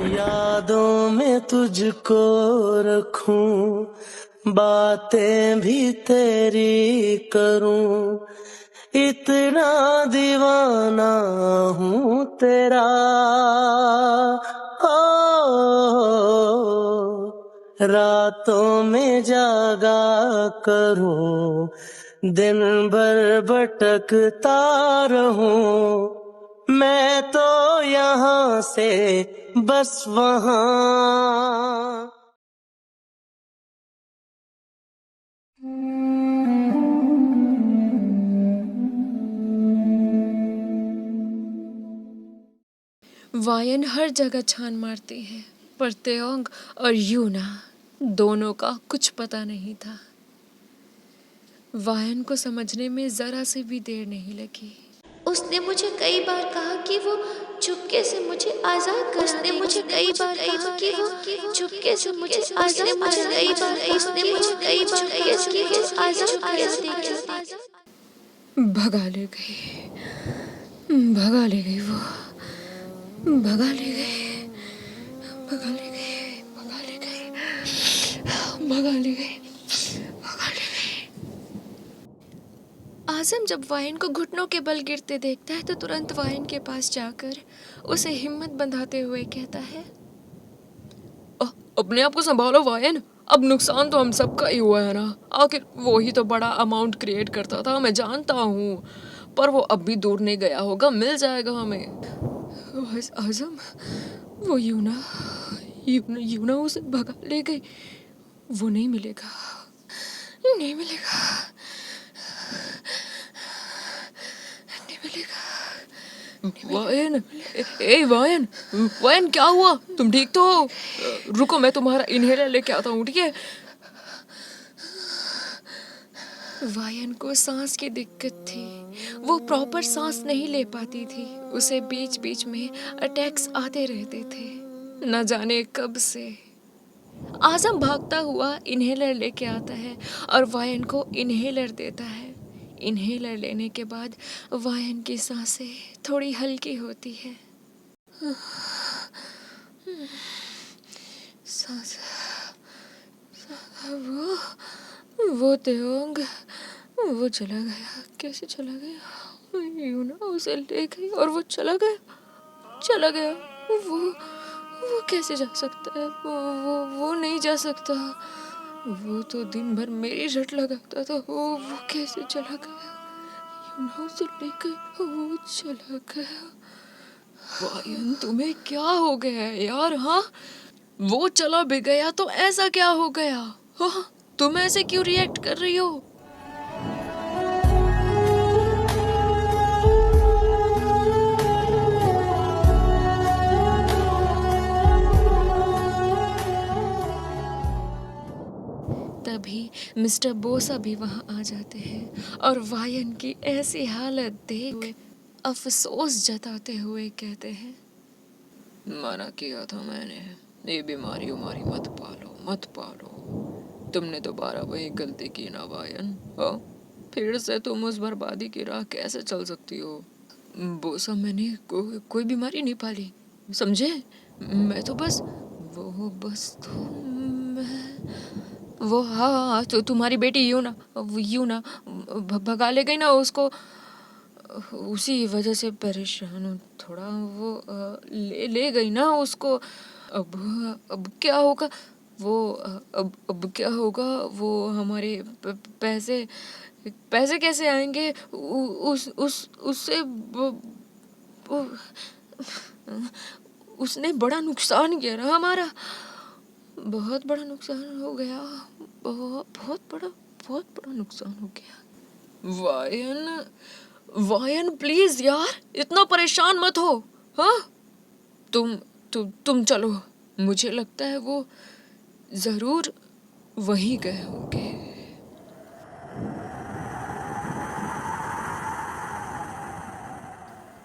यादों में तुझको रखूं, बातें भी तेरी करूं, इतना दीवाना हूँ तेरा। ओ, रातों में जागा करूं, दिन भर भटकता रहूं, मैं तो यहाँ से बस वहाँ। वायन हर जगह छान मारती है, पर तेओंग और यूना दोनों का कुछ पता नहीं था। वायन को समझने में जरा से भी देर नहीं लगी। उसने मुझे कई बार कहा कि वो चुपके से मुझे आजाद करा देगी। उसने मुझे कई बार कहा कि वो चुपके से मुझे आजाद करा देगी। उसने मुझे कई बार कहा कि वो आजाद करा देगी। भगा ले गई, भगा ले गई वो, भगा ले गई, भगा ले गई, भगा ले गई, भगा ले गई, भगा ले गई। आजम जब वायन को घुटनों के बल गिरते देखता है तो तुरंत वायन के पास जाकर उसे हिम्मत बंधाते हुए कहता है, अपने आप को संभालो वायन, अब नुकसान तो हम सबका ही हुआ है ना। आखिर वो ही तो बड़ा अमाउंट क्रिएट करता था, मैं जानता हूँ, पर वो अब भी दूर नहीं गया होगा, मिल जाएगा हमें। आजम, वो यूना यूना उसे भगा ले गई, वो नहीं मिलेगा, नहीं मिलेगा, नहीं मिलेगा। वायन, वायन, वायन क्या हुआ? तुम ठीक तो हो? रुको, मैं तुम्हारा इनहेलर लेके आता हूँ, ठीक है? वायन को सांस की दिक्कत थी, वो प्रॉपर सांस नहीं ले पाती थी, उसे बीच बीच में अटैक्स आते रहते थे, न जाने कब से। आजम भागता हुआ इनहेलर लेके आता है और वायन को इनहेलर देता है। इनहेलर लेने के बाद वायन की सांसें थोड़ी हल्की होती है। सांस, वो तेओंग, वो चला गया, कैसे चला गया? यूना उसे ले गई और वो चला गया। वो कैसे जा सकता है? वो नहीं जा सकता। वो तो दिन भर मेरी रट लगाता था। वो कैसे चला गया? यूना उसे ले गई, वो चला गया। वायन, तुम्हें क्या हो गया है यार? हाँ, वो चला भी गया तो ऐसा क्या हो गया? हाँ, तुम ऐसे क्यों रिएक्ट कर रही हो? तभी मिस्टर बोसा भी वहां आ जाते हैं और वायन की ऐसी हालत देख अफसोस जताते हुए कहते हैं, मना किया था मैंने, ये बीमारी उमारी मत पालो। तुमने दोबारा वही गलती की ना वायन। फिर से तुम उस बर्बादी की राह कैसे चल सकती हो? बोसा, मैंने कोई बीमारी नहीं पाली, समझे? मैं तो बस वो हाँ, तो तुम्हारी बेटी यूना भगा ले गई ना उसको, उसी वजह से परेशान हूँ थोड़ा। वो ले गई ना उसको। अब क्या होगा? अब क्या होगा? वो हमारे पैसे कैसे आएंगे? उससे उसने बड़ा नुकसान किया ना हमारा, बहुत बड़ा नुकसान हो गया, बहुत बड़ा नुकसान हो गया। वायन प्लीज यार, इतना परेशान मत हो। हाँ, तुम चलो, मुझे लगता है वो जरूर वहीं गए होंगे।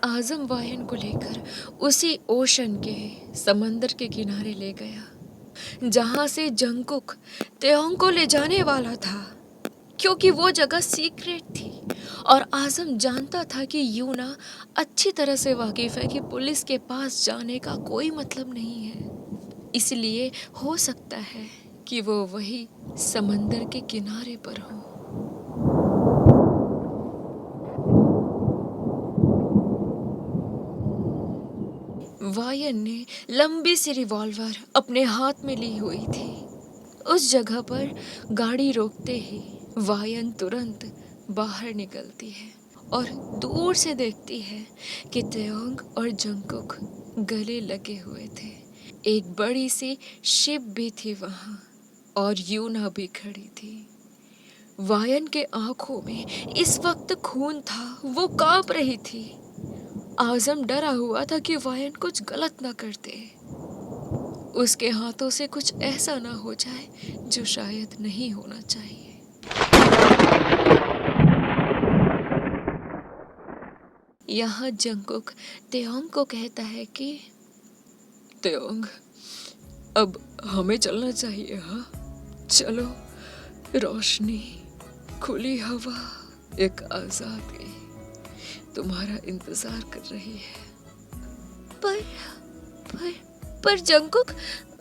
आजम वायन को लेकर उसी ओशन के समंदर के किनारे ले गया जहां से जंगकुक तेओंग को ले जाने वाला था, क्योंकि वो जगह सीक्रेट थी। और आज़म जानता था कि यूना अच्छी तरह से वाकिफ है कि पुलिस के पास जाने का कोई मतलब नहीं है, इसलिए हो सकता है कि वो वही समंदर के किनारे पर हो। वायन ने लंबी सी रिवॉल्वर अपने हाथ में ली हुई थी। उस जगह पर गाड़ी रोकते ही वायन तुरंत बाहर निकलती है और दूर से देखती है कि तेओंग और जंगकुक गले लगे हुए थे। एक बड़ी सी शिप भी थी वहाँ और यूना भी खड़ी थी। वायन के आंखों में इस वक्त खून था, वो कांप रही थी। आज़म डरा हुआ था कि वायन कुछ गलत ना कर दे, उसके हाथों से कुछ ऐसा ना हो जाए जो शायद नहीं होना चाहिए। यहाँ जंगकुक तेओंग को कहता है कि तेओंग, अब हमें चलना चाहिए। हाँ चलो, रोशनी, खुली हवा, एक आजादी तुम्हारा इंतजार कर रही है। पर पर पर जंगकुक,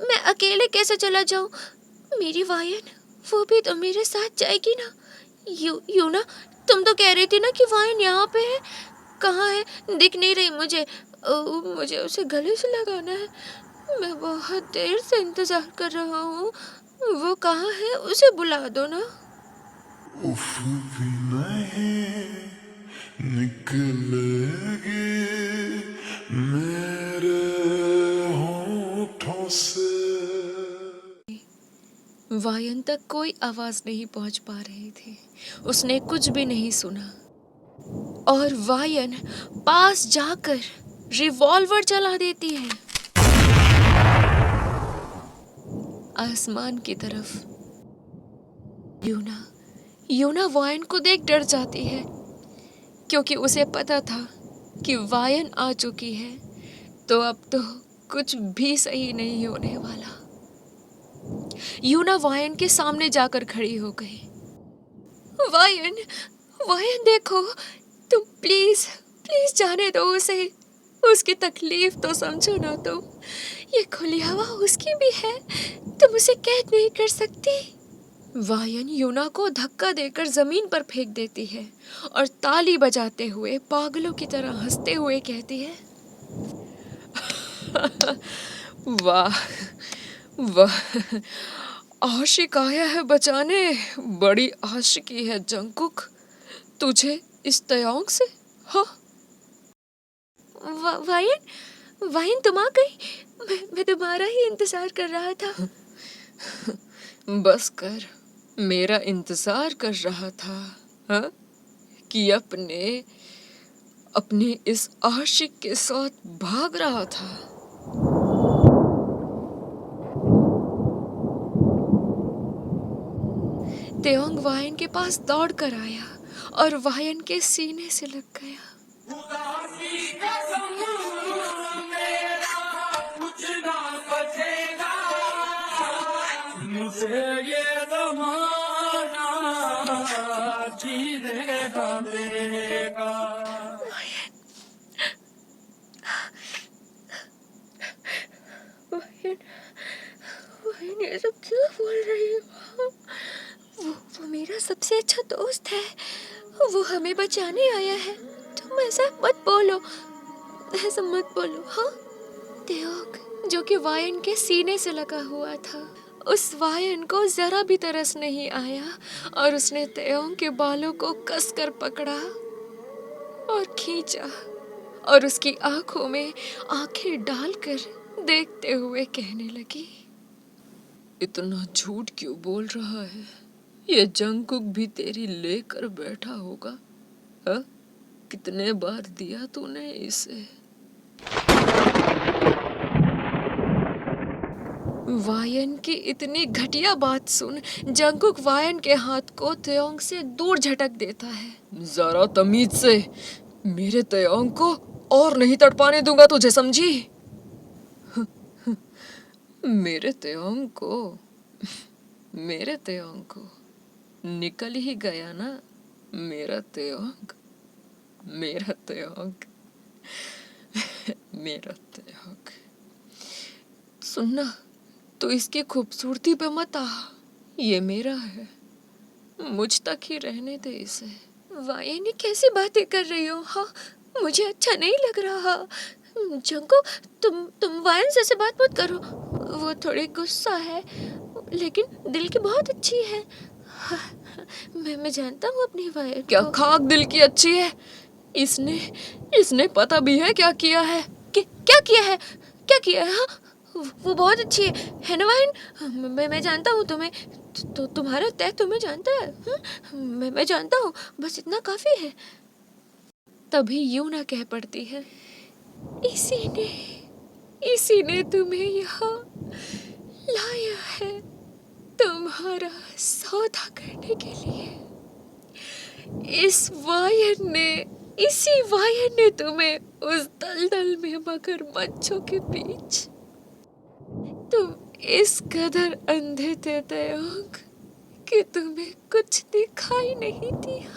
मैं अकेले कैसे चला जाऊं? मेरी वायन, वो भी तो मेरे साथ जाएगी ना? यूना, तुम तो कह रही थी ना कि वायन यहाँ पे है। कहाँ है? दिख नहीं रही मुझे। मुझे उसे गले से लगाना है। मैं बहुत देर से इंतजार कर रहा हूँ। वो कहाँ है? उसे बुला दो ना। उफ भी नहीं निकलेगी मेरे होठों से। वायन तक कोई आवाज नहीं पहुंच पा रही थी, उसने कुछ भी नहीं सुना और वायन पास जाकर रिवॉल्वर चला देती है आसमान की तरफ। यूना यूना वायन को देख डर जाती है, क्योंकि उसे पता था कि वायन आ चुकी है तो अब तो कुछ भी सही नहीं होने वाला। यूना वायन के सामने जाकर खड़ी हो गई। वायन, वायन देखो, तुम प्लीज प्लीज जाने दो उसे, उसकी तकलीफ तो समझो ना तुम। ये खुली हवा उसकी भी है, तुम उसे कैद नहीं कर सकती। वायन यूना को धक्का देकर जमीन पर फेंक देती है और ताली बजाते हुए पागलों की तरह हंसते हुए कहती है, वाह वाह, आशिक आया है बचाने। बड़ी आशिकी है जंगकुक तुझे इस तयोंग से। हाँ वायन, वायन तुम आ गई। मैं तुम्हारा ही इंतजार कर रहा था। बस कर, मेरा इंतजार कर रहा था। हाँ, कि अपने इस आशिक के साथ भाग रहा था। तेओंग वायन के पास दौड़ कर आया और वायन के सीने से लग गया। वायन, वायन ये सब क्यों बोल रही हो? वो मेरा सबसे अच्छा दोस्त है, वो हमें बचाने आया है। तुम ऐसा मत बोलो, ऐसा मत बोलो। हाँ, तेओंग जो कि वायन के सीने से लगा हुआ था, उस वायन को जरा भी तरस नहीं आया और उसने तेओंग के बालों को कसकर पकड़ा और खींचा और उसकी आंखों में आंखें डालकर देखते हुए कहने लगी, इतना झूठ क्यों बोल रहा है? ये जंगकुक भी तेरी लेकर बैठा होगा। हाँ, कितने बार दिया तूने इसे? वायन की इतनी घटिया बात सुन जंगकुक वायन के हाथ को तेओंग से दूर झटक देता है। जरा तमीज से मेरे तेओंग को और नहीं तड़पाने दूंगा तुझे, समझी? मेरे तेओंग को निकल ही गया ना मेरा त्योंग, मेरा त्योंग, मेरा त्योंग। सुनना, तो इसकी खूबसूरती पे मत आ, ये मेरा है, मुझ तक ही रहने दे इसे। वायनी कैसी बातें कर रही हो? हाँ, मुझे अच्छा नहीं लग रहा। जंको, तुम वायन से ऐसे बात मत करो, वो थोड़ी गुस्सा है, लेकिन दिल की बहुत अच्छी है। मैं जानता हूँ अपनी वायन क्या को। खाक दिल की अच्छी है। इसने इसने पता भी है क्या किया है? क्या किया है? क्या किया है? हाँ? वो बहुत अच्छी है ना वाइन? मैं जानता हूँ तुम्हें, तो तुम्हारा तय तुम्हें जानता है। मैं जानता हूँ, बस इतना काफी है। तभी यूं ना कह पड़ती है, इसी ने तुम्हें यहाँ लाया है तुम्हारा सौदा करने के लिए। इसी वायन ने तुम्हें उस दलदल में मगरमच्छों के बीच, तुम इस कदर अंधे थे तयंग कि तुम्हें कुछ दिखाई नहीं दिया,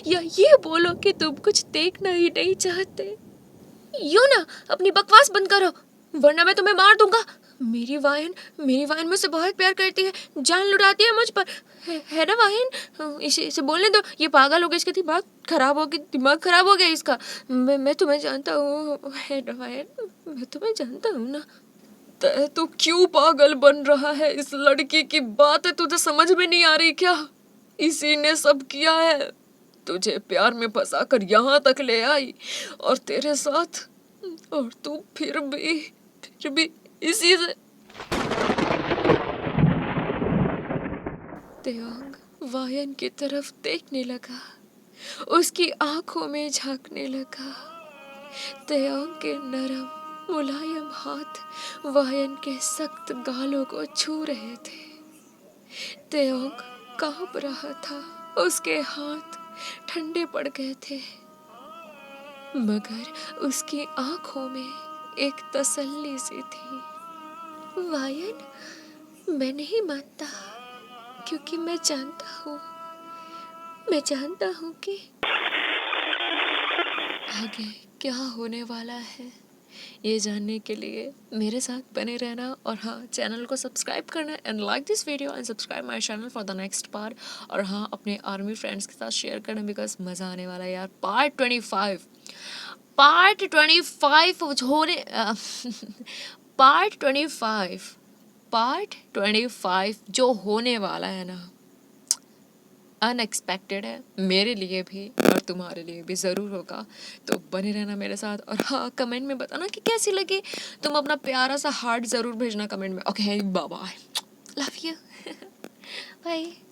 या ये बोलो कि तुम कुछ देखना ही नहीं चाहते। यूं ना, अपनी बकवास बंद करो, वरना मैं तुम्हें मार दूंगा। मेरी वायन मुझसे बहुत प्यार करती है, जान लुटाती है मुझ पर, है ना वायन? इसे बोलने दो, ये पागल हो गया, इसका दिमाग खराब हो गया इसका। मैं तुम्हें जानता हूँ, है ना वायन? मैं तुम्हें जानता हूँ ना। तू क्यों पागल बन रहा है? इस लड़की की बातें तुझे समझ में नहीं आ रही क्या? इसी ने सब किया है, तुझे प्यार में फंसा कर यहाँ तक ले आई, और तेरे साथ, और तू फिर भी इसी से। त्योंग वायन की तरफ देखने लगा, उसकी आंखों में झांकने लगा। त्योंग के नरम मुलायम हाथ वायन के सख्त गालों को छू रहे थे। त्योंग कांप रहा था, उसके हाथ ठंडे पड़ गए थे, मगर उसकी आंखों में एक तसल्ली सी थी। वायन, मैं नहीं मानता, क्योंकि मैं जानता हूँ कि आगे क्या होने वाला है। ये जानने के लिए मेरे साथ बने रहना, और हाँ, चैनल को सब्सक्राइब करना, and like this video and subscribe my channel for the next part. और हाँ, अपने आर्मी फ्रेंड्स के साथ शेयर करना, बिकॉज मज़ा आने वाला है यार। पार्ट 25 होने पार्ट 25 जो होने वाला है ना, अनएक्सपेक्टेड है, मेरे लिए भी और तुम्हारे लिए भी ज़रूर होगा। तो बने रहना मेरे साथ, और हाँ, कमेंट में बताना कि कैसी लगी। तुम अपना प्यारा सा हार्ट ज़रूर भेजना कमेंट में। Okay, bye bye, love you, bye.